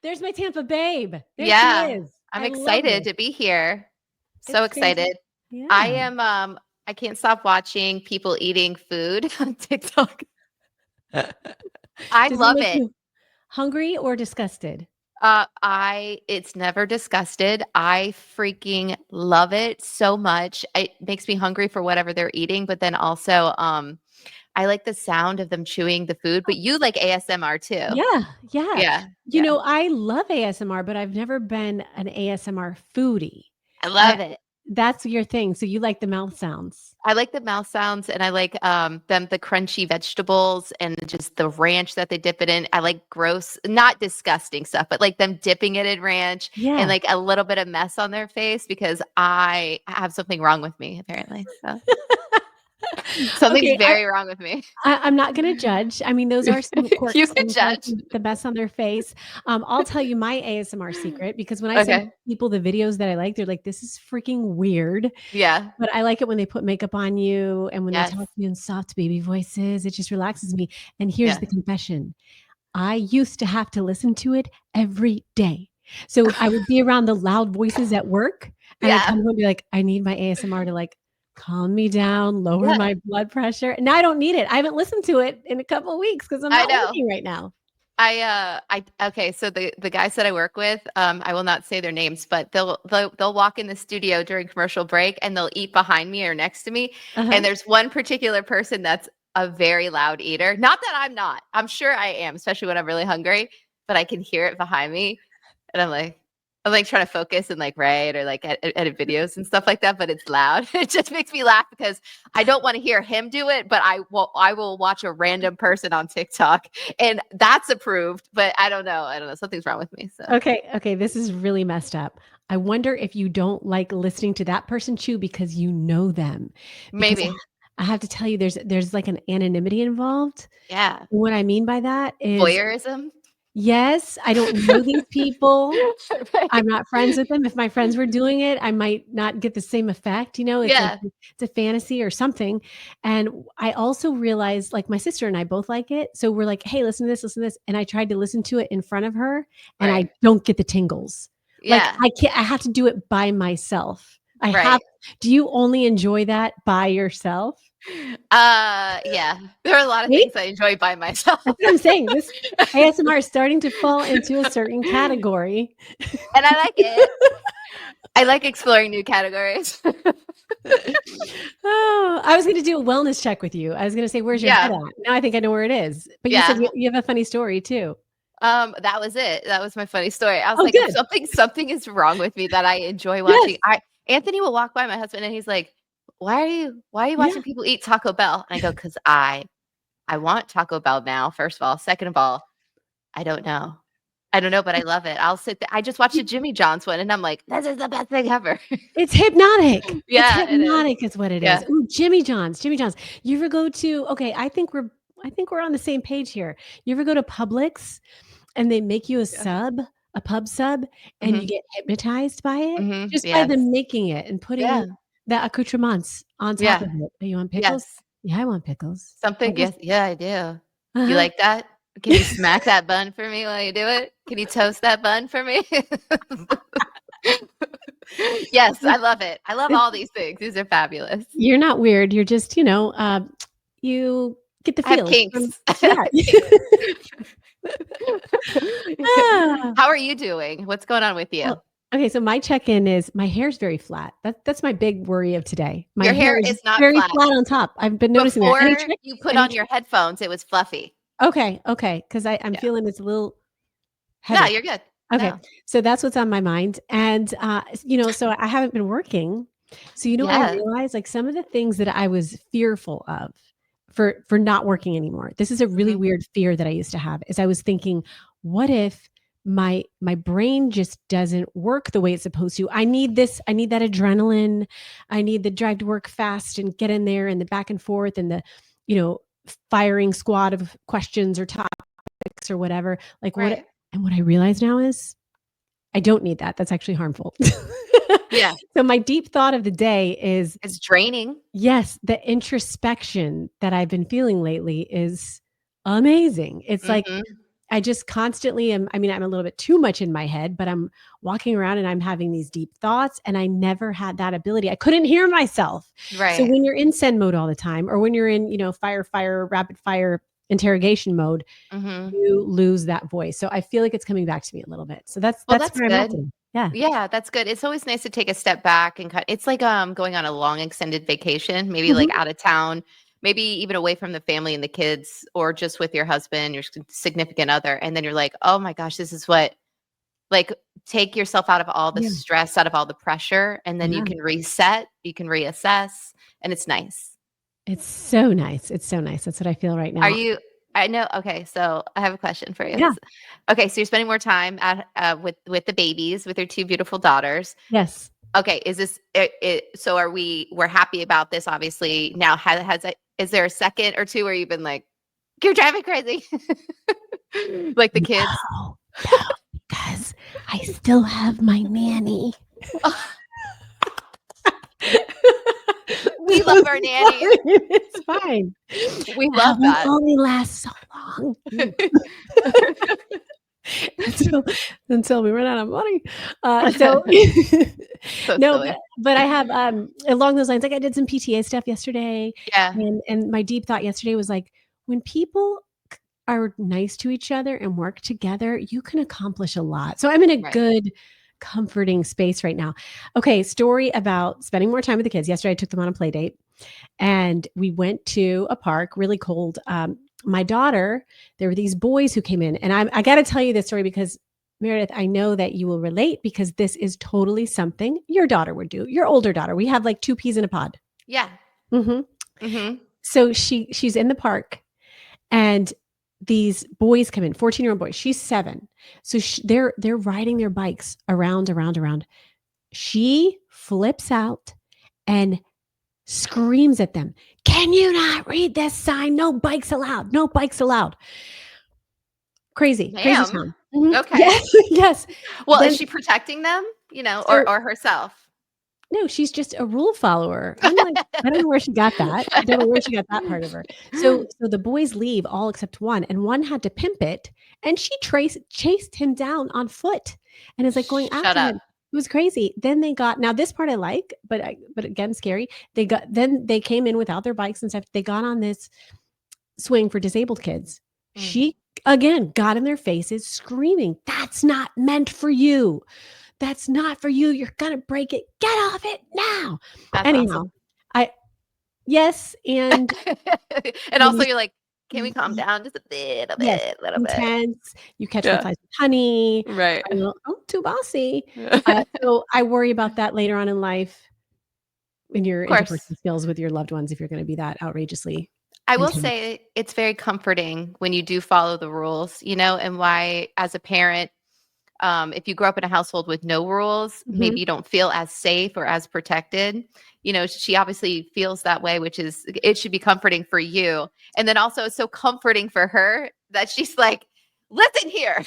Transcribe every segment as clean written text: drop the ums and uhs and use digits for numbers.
There's my Tampa babe. There she Yeah. is. I'm I love excited it. to be here. So It's fantastic. excited. I Yeah. am I can't stop watching people eating food on TikTok. I Does it love make it. you hungry or disgusted? It's never disgusted. I freaking love it so much. It makes me hungry for whatever they're eating, but then also I like the sound of them chewing the food, but you like ASMR too. Yeah, yeah. Yeah. Yeah. I love ASMR, but I've never been an ASMR foodie. I I love it. That's your thing. So you like the mouth sounds. I like the mouth sounds and I like the crunchy vegetables and just the ranch that they dip it in. I like gross, not disgusting stuff, but like them dipping it in ranch and Yeah. like a little bit of mess on their face because I have something wrong with me apparently. So something's Okay, very wrong with me. I'm not gonna judge. I mean, those are some You quirky can things, like judge. the mess on their face. I'll tell you my ASMR secret because when I send Okay. people the videos that I like, they're like, "This is freaking weird." Yeah. But I like it when they put makeup on you and when they Yes. talk to you in soft baby voices. It just relaxes me. And here's Yeah. the confession. I used to have to listen to it every day. So I would be around the loud voices at work, and I'd Yeah. come home and be like, "I need my ASMR to, like, calm me down, lower Yeah. my blood pressure." Now I don't need it. I haven't listened to it in a couple of weeks because 'cause I'm I not know. working right now. I okay, so the guys that I work with, I will not say their names, but they'll walk in the studio during commercial break and they'll eat behind me or next to me. Uh-huh. And there's one particular person that's a very loud eater. Not that I'm not. I'm sure I am, especially when I'm really hungry, but I can hear it behind me. And I'm like trying to focus and like write or like edit videos and stuff like that, but it's loud. It just makes me laugh because I don't want to hear him do it, but I will watch a random person on TikTok and that's approved, but I don't know. I don't know. Something's wrong with me. So Okay, this is really messed up. I wonder if you don't like listening to that person chew because you know them. Because maybe. I have to tell you there's like an anonymity involved. Yeah. What I mean by that is, Voyeurism. yes, I don't know these people. I'm Right. not friends with them. If my friends were doing it, I might not get the same effect, it's like Yeah. it's a fantasy or something. And I also realized, like, my sister and I both like it. So we're like, "Hey, listen to this." And I tried to listen to it in front of her, and I Right. don't get the tingles. Like, Yeah. I have to do it by myself. I have Right. Do you only enjoy that by yourself? Yeah. There are a lot of See? things I enjoy by myself. That's what I'm saying. This ASMR is starting to fall into a certain category. And I like it. I like exploring new categories. Oh, I was gonna do a wellness check with you. I was gonna say, "Where's your head Yeah. at?" Now I think I know where it is. But you said Yeah. you have a funny story too. That was it. That was my funny story. I was Oh, like, if good. something is wrong with me that I enjoy Yes. watching. Anthony will walk by my husband and he's like, why are you Yeah. watching people eat Taco Bell? And I go, because I want Taco Bell now, first of all. Second of all, I don't know. I don't know, but I love it. I'll sit there. I just watched a Jimmy John's one and I'm like, this is the best thing ever. It's hypnotic. It's Yeah, it is. hypnotic is what it is. Yeah. Ooh, Jimmy John's, Jimmy John's. You ever go to Okay, I think we're on the same page here. You ever go to Publix and they make you Yeah. a pub sub, and you Hmm. get hypnotized by it? Hmm. Just by Yes. them making it and putting Yeah. the accoutrements on top Yeah. of it. "Oh, you want pickles?" Yes. "Yeah, I want pickles." I Something. just Yes. Yeah, I do. You Uh-huh. like that? Can you smack that bun for me while you do it? Can you toast that bun for me? Yes, I love it. I love It's all these things. These are fabulous. You're not weird, you're just, you get the I have feels from kinks. I Yeah. have kinks. Ah. How are you doing? What's going on with you? Well, okay, so my check-in is my hair's very flat. That's my big worry of today. My Your hair hair is is not very flat. flat on top. I've been noticing that. Any Before tricks? you put Any on trick your headphones, it was fluffy. Okay, because I'm Yeah. feeling it's a little No, heavy. you're good. Okay, No. so that's what's on my mind, and, so I haven't been working. So, I Yeah. realized, like, some of the things that I was fearful of for not working anymore. This is a really Mhm. weird fear that I used to have, is I was thinking, "What if my brain just doesn't work the way it's supposed to? I need that adrenaline, I need the drive to work fast and get in there and the back and forth and the, you know, firing squad of questions or topics or whatever." Like, Right. what I realize now is I don't need that. That's actually harmful. Yeah. So my deep thought of the day is, It's draining. yes, the introspection that I've been feeling lately is amazing. It's like Mhm. I just constantly am. I mean, I'm a little bit too much in my head, but I'm walking around and I'm having these deep thoughts. And I never had that ability. I couldn't hear myself. So Right. when you're in send mode all the time, or when you're in, fire, rapid fire interrogation mode, Mhm. you lose that voice. So I feel like it's coming back to me a little bit. So that's Well, that's that's where I'm at good. today. Yeah. Yeah, that's good. It's always nice to take a step back and it's like going on a long extended vacation, maybe like Mhm. out of town, maybe even away from the family and the kids, or just with your husband, your significant other. And then you're like, oh my gosh, this is what, like, take yourself out of all the Yeah. stress, out of all the pressure, and then you Yeah. can reset, you can reassess, and it's nice. It's so nice. It's so nice. That's what I feel right Are now. you I know, okay, so I have a question for you. Yeah. Okay, so you're spending more time at with the babies, with your 2 beautiful daughters. Yes. Okay, is this so we're happy about this, obviously. Now is there a second or 2 where you've been like, "You're driving crazy." Like the kids? No, no, because I still have my nanny. We So love our nannies. it's fine. We That love one that. only lasts so long. Until until we run out of money. So So no, silly. but I have, along those lines, like, I did some PTA stuff yesterday, Yeah, and my deep thought yesterday was, like, when people are nice to each other and work together, you can accomplish a lot. So I'm in a right. good, comforting space right now. Okay, story about spending more time with the kids. Yesterday, I took them on a play date, and we went to a park, really cold. My daughter, there were these boys who came in, and I got to tell you this story because Meredith, I know that you will relate because this is totally something your daughter would do. Your older daughter. We have like two peas in a pod. Yeah. hmm Mhm. So she's in the park, and these boys come in, 14-year-old boys. She's 7. So they're riding their bikes around, around, around. She flips out and screams at them, "Can you not read this sign? No bikes allowed. No bikes allowed." Crazy, crazy Ma'am. town. Okay. Yes, yes. Well, is Then she protecting them, so or herself? no, she's just a rule follower. I'm like, I don't know where she got that. I don't know where she got that part of her. So the boys leave all except one, and one had to pimp it, and she chased him down on foot and is like going Shut after up. him. It was crazy. Then they got now this part I like, but again scary. They came in without their bikes and stuff. They got on this swing for disabled kids. Mm, She again got in their faces screaming, "That's not meant for you. That's not for you. You're gonna break it. Get off it now." that's Anyhow, awesome. I yes, and And when also you you're like, "Can we y calm y down just a bit, a yes, bit, little bit?" intense, you catch my Yeah. flies with honey, Right. I'm a little, "Oh, too bossy." So I worry about that later on in life in your Of course. interpersonal skills with your loved ones if you're gonna be that outrageously I will intense. say it's very comforting when you do follow the rules, and why, as a parent, if you grow up in a household with no rules, Mhm. maybe you don't feel as safe or as protected. She obviously feels that way, which is, it should be comforting for you. And then also, it's so comforting for her that she's like, listen here,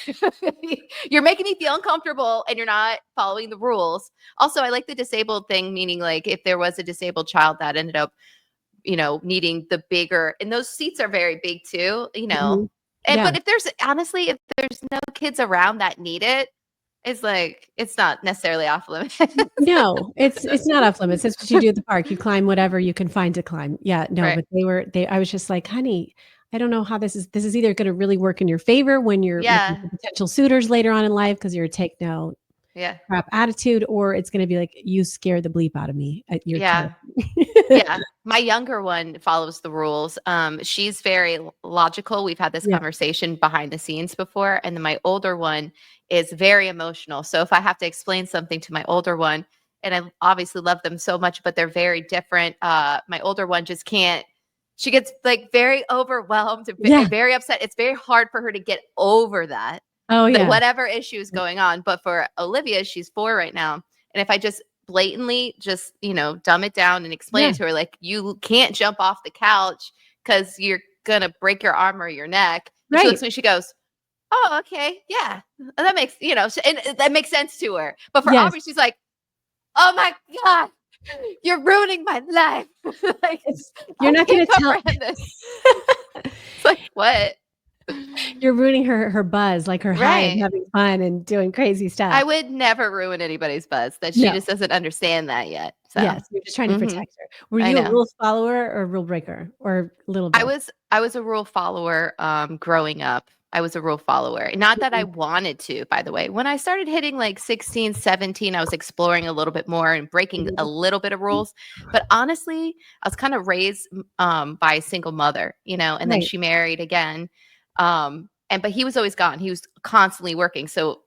you're making me feel uncomfortable and you're not following the rules. Also, I like the disabled thing, meaning like if there was a disabled child that ended up, needing the bigger, and those seats are very big too. Mhm. And Yeah. but if there's no kids around that need it, it's like it's not necessarily off limits. No, it's not off limits. That's what you do at the park. You climb whatever you can find to climb. Yeah, no, Right. but they I was just like, "Honey, I don't know how this is either gonna really work in your favor when you're looking Yeah. for potential suitors later on in life because 'cause you're a take no Yeah. crap attitude, or it's gonna be like, you scare the bleep out of me. You're Yeah. killing me." Yeah. My younger one follows the rules. She's very logical. We've had this Yeah. conversation behind the scenes before. And then my older one is very emotional. So if I have to explain something to my older one, and I obviously love them so much, but they're very different. My older one just can't, she gets like very overwhelmed, Yeah. very upset. It's very hard for her to get over that, Oh, yeah. whatever issue is going on. But for Olivia, she's 4 right now. And if I just blatantly just, dumb it down and explain Yeah. it to her, like, you can't jump off the couch because you're going to break your arm or your neck. And she looks Right. at me, she goes, oh, okay. Yeah. And that makes, and that makes sense to her. But for Yes. Aubrey, she's like, oh my God, you're ruining my life. Like, It's you're I not can't gonna tell comprehend this. It's like, what? You're ruining her buzz, like her high of Right. having fun and doing crazy I stuff. would never ruin anybody's buzz, that she No. just doesn't understand that yet, so Yes, you're just trying to mhm, protect her. Were I you a know. rules follower or a rule breaker or a little both? I was a rule follower, growing up. I was a rule follower. Not that I Mhm. wanted to, by the way. When I started hitting like 16, 17, I was exploring a little bit more and breaking a Mhm. little bit of rules. But honestly, I was kind of raised by a single mother, and then Right, she married again. But he was always gone. He was constantly working. So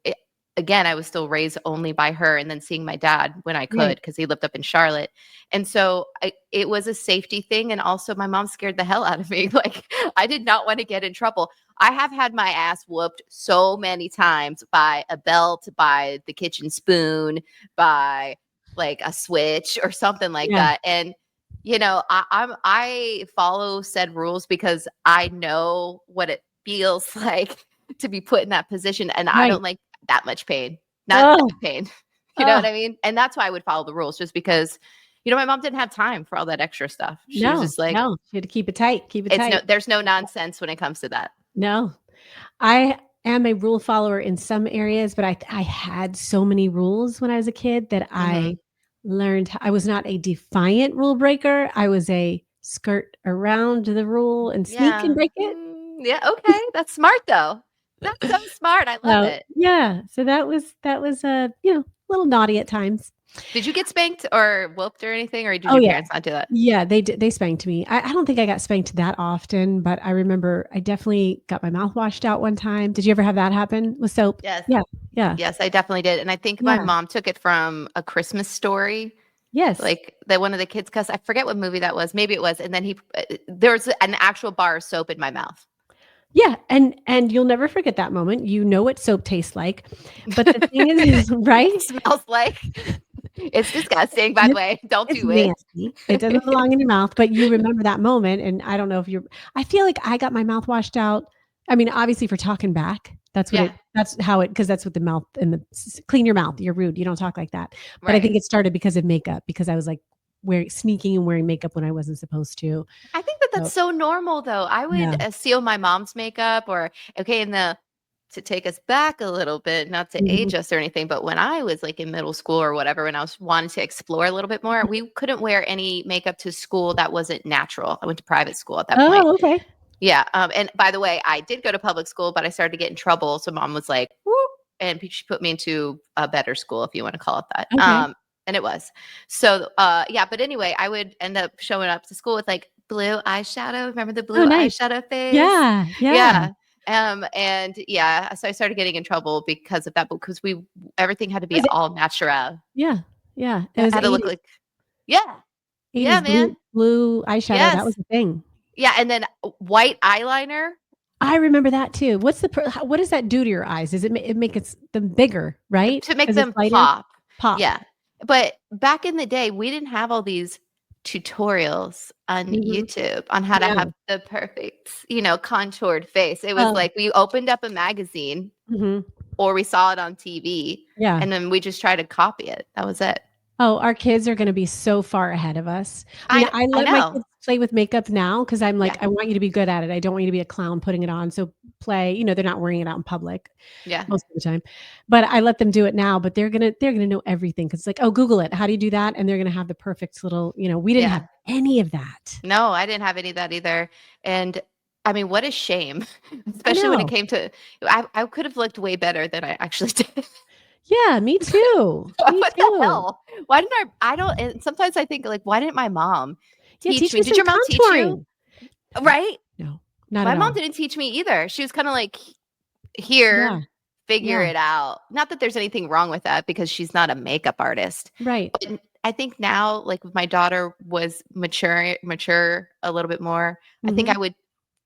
again, I was still raised only by her and then seeing my dad when I could right. because he lived up in Charlotte. And so it was a safety thing. And also, my mom scared the hell out of me. Like, I did not want to get in trouble. I have had my ass whooped so many times by a belt, by the kitchen spoon, by like a switch or something like Yeah, that. And I follow said rules because I know what it feels like to be put in that position, and I right. don't like that much pain, not Oh, that pain. You know what oh, I mean? And that's why I would follow the rules, just because, my mom didn't have time for all that extra stuff. She was no, just like, no, she had to keep it tight, keep it tight. there's no nonsense when it comes to that. No. I am a rule follower in some areas, but I had so many rules when I was a kid that Hmm. I learned I was not a defiant rule breaker. I was a skirt around the rule and sneak and Yeah. break it. Yeah. Okay. That's smart though. That's so smart. I love So, it. yeah, so that was, a little naughty at times. Did you get spanked or whooped or anything, or did Oh, your yeah. parents not do that? Yeah, they spanked me. I don't think I got spanked that often, but I remember I definitely got my mouth washed out one time. Did you ever have that happen with soap? Yes. Yeah, yeah, Yes, I definitely did. And I think my yeah. mom took it from A Christmas Story, Yes. like that one of the kids cuss. I forget what movie that was. Maybe it was. And then there was an actual bar of soap in my mouth. Yeah, and you'll never forget that moment. You know what soap tastes like, but the thing is right? Smells like it's disgusting, by the It's way. Don't it's do it. nasty. It doesn't belong in your mouth, but you remember that moment, and I don't know if you're I feel like I got my mouth washed out. I mean, obviously for talking back, Yeah, that's how it because that's what the mouth and the s clean your mouth, you're rude, you don't talk like that. But I right. think it started because of makeup, because I was, like, wearing sneaking and wearing makeup when I wasn't supposed to. I think that that's So, so normal, though. I would yeah. steal my mom's makeup, or okay, to take us back a little bit, not to Mhm. age us or anything, but when I was like in middle school or whatever, when I was wanting to explore a little bit more, we couldn't wear any makeup to school that wasn't natural. I went to private school at that point. Oh, okay. Yeah. And by the way, I did go to public school, but I started to get in trouble. So mom was like, whoop, and she put me into a better school, if you want to call it that. Okay. And it was. So yeah, but anyway, I would end up showing up to school with like blue eyeshadow. Remember the Oh, blue nice. eyeshadow phase? Yeah, yeah. Yeah. And yeah, so I started getting in trouble because of that, because everything had to be Was it all natural. yeah, yeah. It It was had to look 80s. like, yeah, yeah, 80s man. blue eyeshadow, that Yes. was a thing. Yeah. And then white eyeliner I remember that too. What's the what does that do to your eyes? Does it make them bigger, right? to make Because it's them lighter? pop. Pop. Yeah. But back in the day, we didn't have all these tutorials on Mhm. YouTube on how to have No. the perfect, contoured face. It was Oh, like we opened up a magazine mhm. or we saw it on TV Yeah. and then we just tried to copy it. That was it. Oh, our kids are gonna be so far ahead of us. I mean, I I let my know. kids play with makeup now because 'cause I'm like, Yeah. "I want you to be good at it. I don't want you to be a clown putting it on, so play." They're not wearing it out in public Yeah. most of the time. But I let them do it now, but they're gonna know everything because it's like, "Oh, Google it. How do you do that?" And they're gonna have the perfect little we didn't have Yeah. any of that. No, I didn't have any of that either. And I mean, what a shame, I especially when it know. came to, I could have looked way better than I actually did. Yeah, me too. Me What the too. hell? Why didn't I don't and sometimes I think, like, why didn't my mom Yeah, teach teach me? me Did some your mom teach you? contouring. Right? No, not My at mom all. didn't teach me either. She was kinda like, Yeah, "Here, figure yeah, it out." Not that there's anything wrong with that because she's not a makeup artist. right. But I think now, like, if my daughter was mature a little bit more, I think I Mhm. would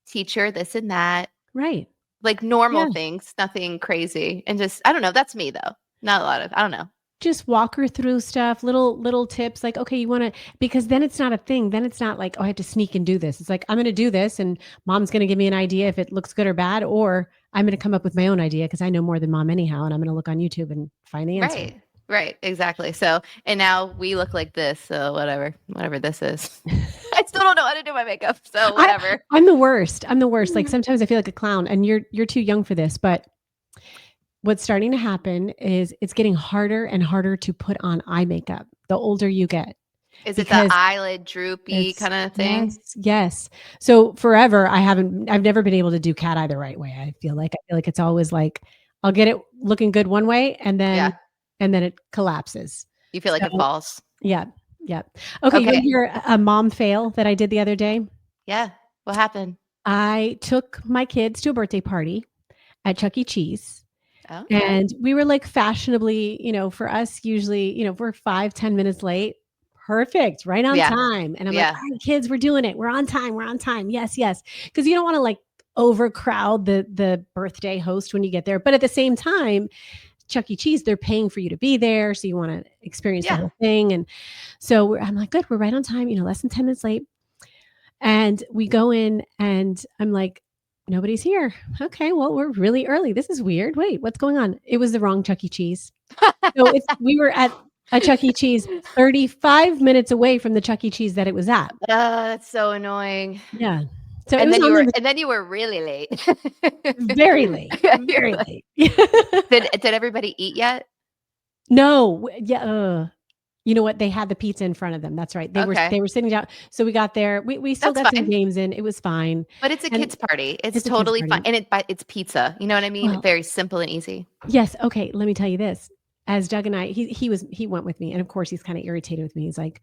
teach her this and that, Right. like normal Yeah. things, nothing crazy, and just I don't know, that's me though. Not a lot of I don't know. Just walk her through stuff, little tips like, "Okay, you wanna" because then it's not a thing, then it's not like, "Oh, I have to sneak and do this." It's like, "I'm gonna do this, and mom's gonna give me an idea if it looks good or bad, or I'm gonna come up with my own idea because I know more than mom anyhow, and I'm gonna look on YouTube and find the answer." Right. Right, exactly. So, and now we look like this, so whatever this is. I still don't know how to do my makeup, so I whatever. I'm the worst. I'm the worst. Like sometimes I feel like a clown, and you're too young for this, but what's starting to happen is it's getting harder and harder to put on eye makeup the older you get Is it the because eyelid droopy it's kind of yes, thing? yes. So forever I've never been able to do cat eye the right way. I feel like it's always like I'll get it looking good one way Yeah. and then it collapses. You feel like it So falls. yeah, yeah. Okay, you Okay. wanna hear a mom fail that I did the other day? Yeah. What happened? I took my kids to a birthday party at Chuck E. Cheese. Okay. And we were like fashionably, for us, usually, if we're 5, 10 minutes late, perfect, right on Yeah. time. And I'm like, Yeah. all right, kids, we're doing it. We're on time. We're on time. Yes, yes. Because you don't want to like overcrowd the birthday host when you get there. But at the same time, Chuck E. Cheese, they're paying for you to be there. So you want to experience the Yeah. whole thing. And so I'm like, good, we're right on time, less than 10 minutes late. And we go in and I'm like, nobody's here. Okay, well, we're really early. This is weird. Wait, what's going on? It was the wrong Chuck E. Cheese. So we were at a Chuck E. Cheese 35 minutes away from the Chuck E. Cheese that it was at. That's so annoying. Yeah. So it And was then on the you were really late. very late, Yeah, you're very like, late. did everybody eat yet? No, yeah, you know what? They had the pizza in front of them. That's right. Okay. They were sitting down. So we got there. We still That's got some fine. games in. It was fine. But it's a And kids party. It's it's a kids totally fine. party. And it's pizza. You know what I mean? Well, Very simple and easy. yes. Okay. Let me tell you this. As Doug and I, he went with me, and of course he's kind of irritated with me. He's like,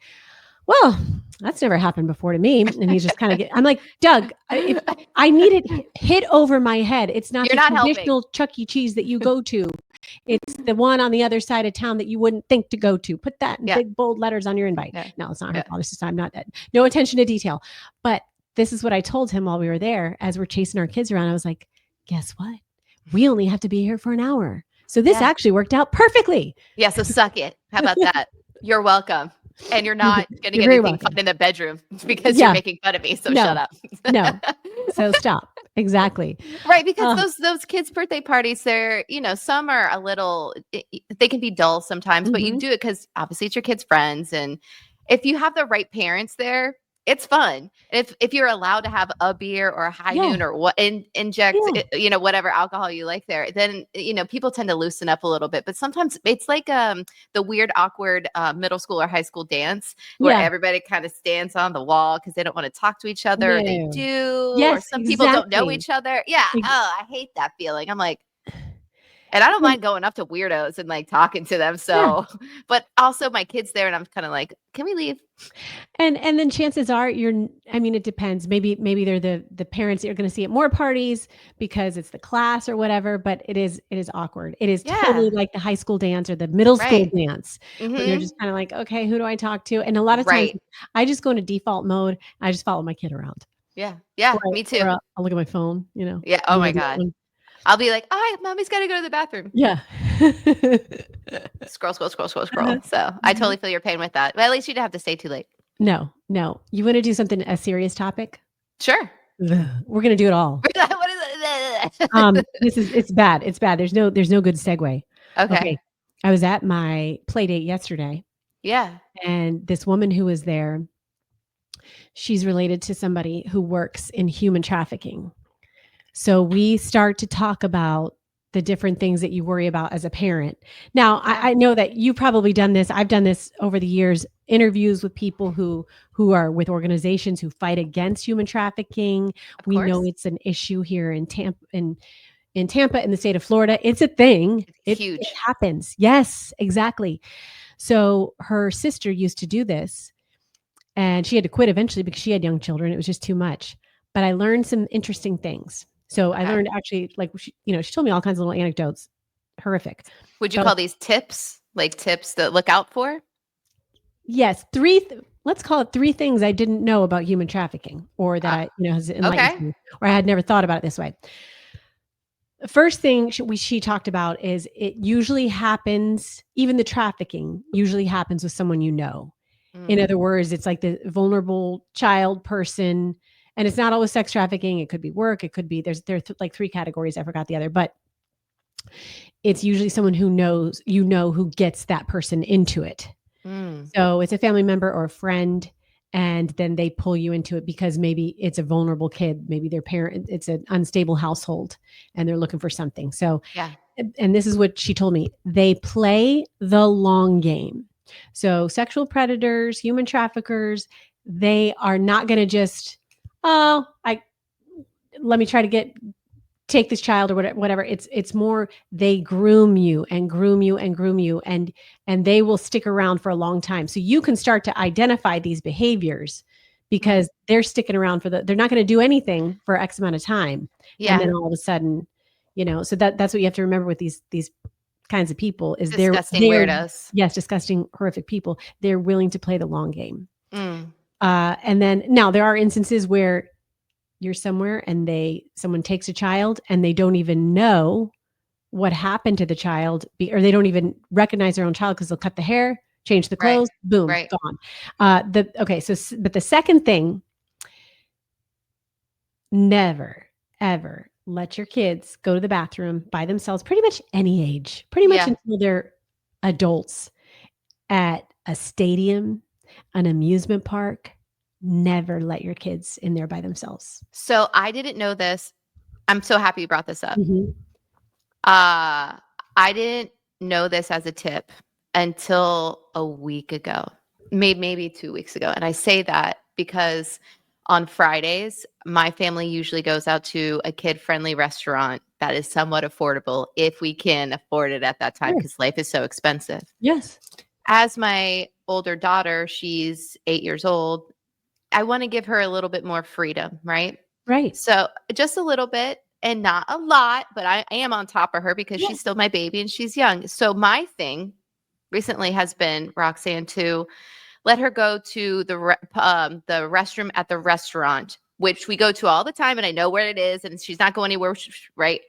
"Well, that's never happened before to me." And he's just kind of I'm like, Doug, if I need it hit over my head, it's not You're the not helping. traditional Chuck E. Cheese that you go to. It's the one on the other side of town that you wouldn't think to go to. Put that in Yeah. big bold letters on your invite. Yeah. No, it's not her Yeah. fault. It's just I'm not no attention to detail. But this is what I told him while we were there as we're chasing our kids around. I was like, guess what? We only have to be here for an hour. So this Yeah. actually worked out perfectly. Yeah. So suck it. How about that? You're welcome. And you're not going to You're get very anything fun welcome. in the bedroom because you're Yeah. making fun of me. So No. shut up. No. So stop. Exactly. Right, because those kids' birthday parties, they're some are a little, they can be dull sometimes, but you Mhm. do it because obviously it's your kids' friends, and if you have the right parents there, it's fun. If you're allowed to have a beer or a high Yeah. noon or what inject Yeah. whatever alcohol you like there, then people tend to loosen up a little bit. But sometimes it's like the weird awkward middle school or high school dance where Yeah. everybody kind of stands on the wall because they don't want to talk to each other, or they No. do, or Yes, some people don't know exactly. each other. Yeah. Ex Oh, I hate that feeling. I'm like, and I don't and mind going up to weirdos and like talking to them. yeah. So, but also my kid's there and I'm kind of like, can we leave? And then chances are I mean, it depends. Maybe they're the parents that you're gonna see at more parties because it's the class or whatever, but it is awkward. It is totally Yeah. like the high school dance or the middle school Right. dance when you're Mm-hmm. just kinda like, "Okay, who do I talk to?" And a lot of times, Right. I just go into default mode. I just follow my kid around. Yeah. Yeah. Or Me or too. I'll look at my phone, Yeah. "You Oh my wanna do that God. one?" I'll be like, oh, mommy's got to go to the bathroom. Yeah. Scroll, scroll, scroll, scroll, Uh-huh. scroll. So I Mhm. totally feel your pain with that. But at least you didn't have to stay too late. No, no. You wanna do something a serious topic? Sure. Ugh, we're gonna do it all. What is it? It's bad, it's bad. There's no good segue. Okay. Okay, I was at my play date yesterday, Yeah. and this woman who was there, she's related to somebody who works in human trafficking. So we start to talk about the different things that you worry about as a parent. Now, Yeah. I know that you've probably done this. I've done this over the years, interviews with people who are with organizations who fight against human trafficking. Of We know course. it's an issue here in Tampa, in the state of Florida. It's a thing. It's It huge. happens. Yes, exactly. So her sister used to do this, and she had to quit eventually because she had young children. It was just too much. But I learned some interesting things. So I Okay. learned actually, like she told me all kinds of little anecdotes. Horrific. Would you But call these tips, like tips to look out for? yes, let's call it three things I didn't know about human trafficking, or that Uh, has enlightened okay. me, or I had never thought about it this way. The first thing she talked about is it usually happens, even the trafficking usually happens with someone you know. In Mm, other words, it's like the vulnerable child person, and it's not always sex trafficking. It could be work. It could be like three categories. I forgot the other, but it's usually someone who knows who gets that person into it. mm, So it's a family member or a friend, and then they pull you into it because maybe it's a vulnerable kid, maybe their parent, it's an unstable household and they're looking for something. So, Yeah. and this is what she told me, they play the long game. So sexual predators, human traffickers, they are not going to just, oh, let me try to take this child or whatever. It's more, they groom you and groom you and groom you, and they will stick around for a long time. So you can start to identify these behaviors because they're sticking around they're not going to do anything for X amount of time. Yeah. And then all of a sudden, so that's what you have to remember with these kinds of people is Disgusting they're weirdos. yes, disgusting, horrific people. They're willing to play the long game. Mm. And then now there are instances where you're somewhere and someone takes a child and they don't even know what happened to the child, or they don't even recognize their own child because they'll cut the hair, change the clothes, boom, Right. gone. But the second thing, never, ever let your kids go to the bathroom by themselves, pretty much any age, pretty much until they're adults, at a stadium, an amusement park. Never let your kids in there by themselves. So I didn't know this. I'm so happy you brought this up. Mm-hmm. I didn't know this as a tip until a week ago, maybe 2 weeks ago. And I say that because on Fridays, my family usually goes out to a kid-friendly restaurant that is somewhat affordable if we can afford it at that time because life is so expensive. Yes. As my older daughter, she's 8 years old, I want to give her a little bit more freedom, right? Right. So just a little bit and not a lot, but I am on top of her because she's still my baby and she's young. So my thing recently has been, Roxanne, to let her go to the restroom at the restaurant, which we go to all the time and I know where it is and she's not going anywhere, right?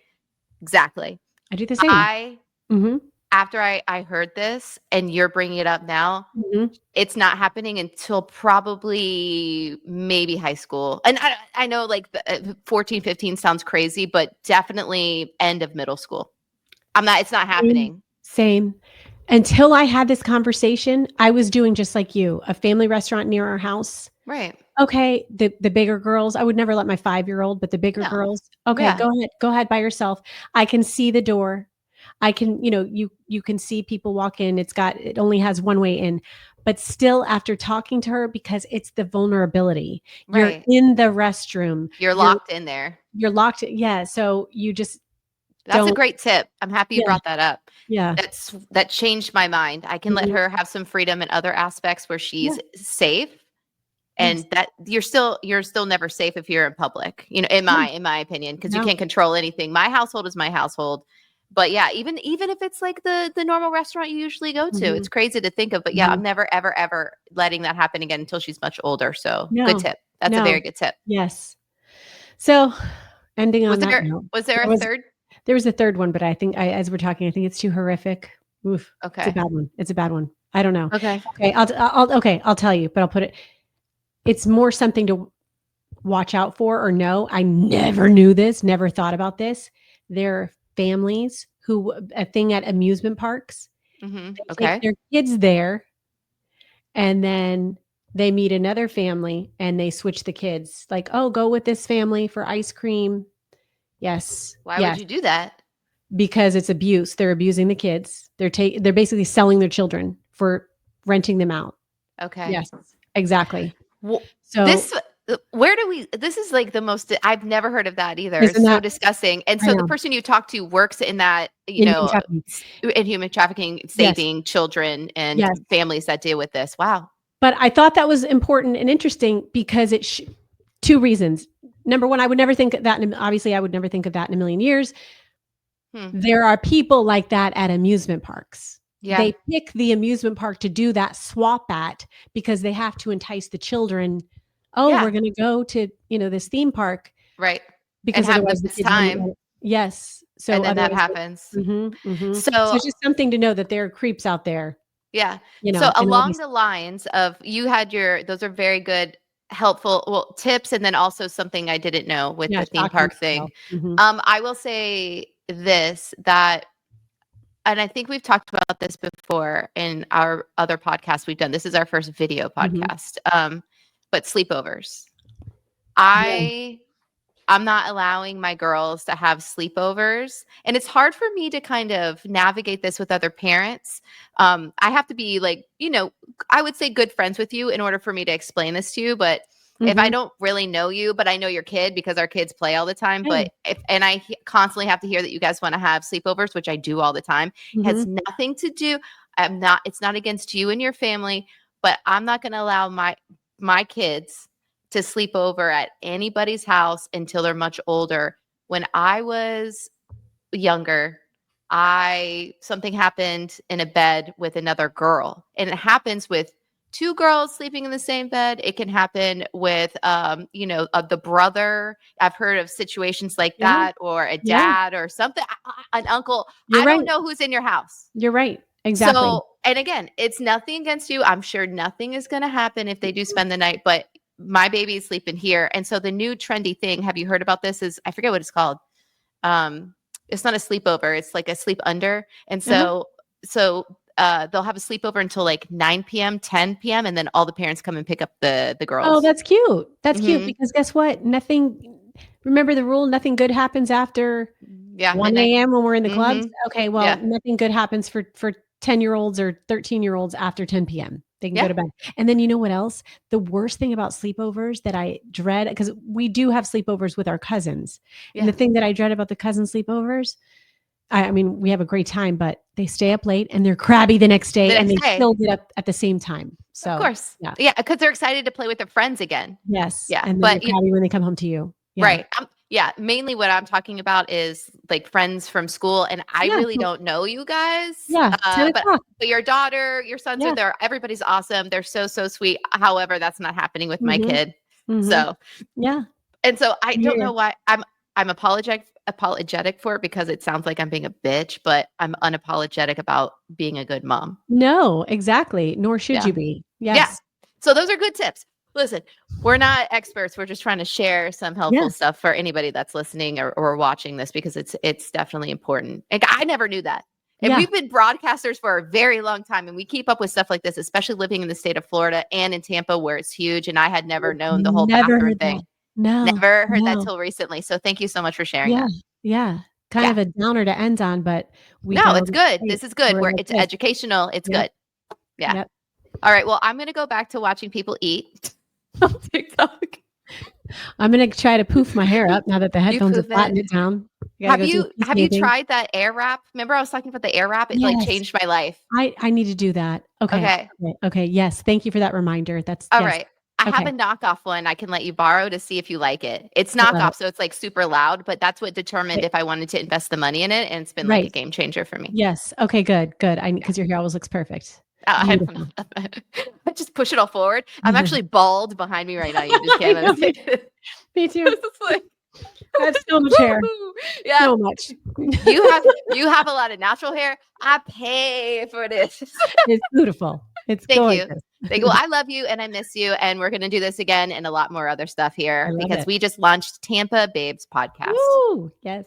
Exactly. I do the same. After I heard this and you're bringing it up now, it's not happening until probably maybe high school. And I know like 14, 15 sounds crazy, but definitely end of middle school. It's not happening. Same. Until I had this conversation, I was doing just like you, a family restaurant near our house. Right. Okay. The bigger girls, I would never let my 5-year-old, but the bigger girls, okay, Yeah. go ahead by yourself. I can see the door. I can, you can see people walk in. It only has one way in, but still after talking to her, because it's the vulnerability, Right. you're in the restroom, You're locked in there. You're locked. Yeah. So you just, That's a great tip. I'm happy you brought that up. Yeah. That changed my mind. I can let her have some freedom in other aspects where she's safe. And that you're still never safe if you're in public, in my opinion, because you can't control anything. My household is my household. But yeah, even if it's like the normal restaurant you usually go to, it's crazy to think of. But yeah, I'm never, ever, ever letting that happen again until she's much older. So good tip. That's a very good tip. Yes. So ending on that note. Was there a third? There was a third one, but I think as we're talking, I think it's too horrific. Oof. Okay. It's a bad one. It's a bad one. I don't know. Okay. Okay. I'll tell you, but I'll put it. It's more something to watch out for or know. I never knew this, never thought about this. There are families a thing at amusement parks. Mm-hmm. They take their kids there and then they meet another family and they switch the kids. Like, oh, go with this family for ice cream. Yes. Why would you do that? Because it's abuse. They're abusing the kids. They're basically selling their children for renting them out. Okay. Yes, exactly. Well, so this is like the most, I've never heard of that either. It's so disgusting. And so the person you talk to works in that, in human trafficking, saving children and families that deal with this. Wow. But I thought that was important and interesting because two reasons. Number one, I would never think of that. Obviously, I would never think of that in a million years. There are people like that at amusement parks. Yeah. They pick the amusement park to do that swap at because they have to entice the children. Oh, we're going to go to, this theme park. Right. Because and have otherwise the kids time. Yes. So and then that happens. So it's just something to know that there are creeps out there. Yeah. So along the lines of those are very good, helpful tips. And then also something I didn't know with the theme park thing. I will say this, that, and I think we've talked about this before in our other podcasts we've done. This is our first video podcast. but sleepovers. Yeah. I'm not allowing my girls to have sleepovers. And it's hard for me to kind of navigate this with other parents. I have to be like, I would say good friends with you in order for me to explain this to you. But if I Mhm. don't really know you, but I know your kid because our kids play all the time. Hey. But and I constantly have to hear that you guys want to have sleepovers, which I do all the time. It has Mhm. nothing to do. It's not against you and your family, but I'm not going to allow my kids to sleep over at anybody's house until they're much older. When I was younger, something happened in a bed with another girl, and it happens with two girls sleeping in the same bed. It can happen with the brother. I've heard of situations like Yeah. that, or a Yeah. dad or something, an uncle. You're I right. don't know who's in your house. You're right. Exactly. So, and again, it's nothing against you. I'm sure nothing is going to happen if they do spend the night, but my baby is sleeping here. And so the new trendy thing, have you heard about this? Is I forget what it's called. It's not a sleepover. It's like a sleep under. And Uh-huh. so they'll have a sleepover until like 9 p.m., 10 p.m. And then all the parents come and pick up the Oh, girls. that's cute. That's cute Hmm. because guess what? Remember the rule, nothing good happens after Yeah. 1 Midnight. AM when we're in the clubs? Hmm. Okay, well, Yeah. nothing good happens for 10-year-olds or 13-year-olds after 10 PM. They can go Yeah. to bed. And then you know what else? The worst thing about sleepovers that I dread, because we do have sleepovers with our cousins, and the Yeah. thing that I dread about the cousin sleepovers, I mean, we have a great time, but they stay up late and they're crabby the next The day and next they day. still get up at the same time. Of So, course. yeah. Yeah. Because they're excited to play with their friends again. Yes, Yeah. and then they're But crabby when they come home to you. Yeah. right. Yeah. Mainly what I'm talking about is like friends from school. And I Yeah, really so don't know you guys. yeah, 10 But o'clock. your daughter, your sons are Yeah. there. Everybody's awesome. They're so, so sweet. However, that's not happening with my Mhm, kid. mhm. So, Yeah, and so I I don't hear know you. why I'm apologetic for it because it sounds like I'm being a bitch, but I'm unapologetic about being a good mom. No, exactly, nor should you Yeah. be. Yeah. Yes. So those are good tips. Listen, we're not experts. We're just trying to share some Yeah, helpful stuff for anybody that's listening or watching this because it's definitely important. And I never knew that. And yeah. we've been broadcasters for a very long time and we keep up with stuff like this, especially living in the state of Florida and in Tampa where it's huge. And I had never known the whole Never bathroom heard that. thing. No, Never heard that no. till recently. So thank you so much for sharing Yeah, that. yeah. Kind Yeah. of a downer to end on, but we No, go it's good. great. This is good. We're Where like it's this. educational. It's Yep, good. Yeah. yep. All right. Well, I'm going to go back to watching people eat on TikTok. I'm gonna try to poof my hair up now that the You headphones have poof it. flattened it down. I gotta go do some Have you smoothing. tried that air wrap? Remember I was talking about the air wrap? It like Yes, changed my life. I need to do that. Okay, Okay. okay, okay, yes, thank you for that reminder. That's All yes. right. I have Okay, a knockoff one I can let you borrow to see if you like it. It's I love it. knockoff, so it's like super loud, but that's what determined Right, if I wanted to invest the money in it, and it's been like a right. game changer for me. Yes, okay, good, good. I Yeah. 'cause your hair always looks perfect. I Beautiful. I just push it all forward. I'm actually bald behind me right now. You just I can't know, understand it. me too. It's like, I have so much hair, yeah, so much. you have a lot of natural hair. I pay for this. It's beautiful. It's Thank you. gorgeous. Thank you. Well, I love you and I miss you. And we're going to do this again and a lot more other stuff I here love because it. we just launched Tampa Babes podcast. Woo! Yes.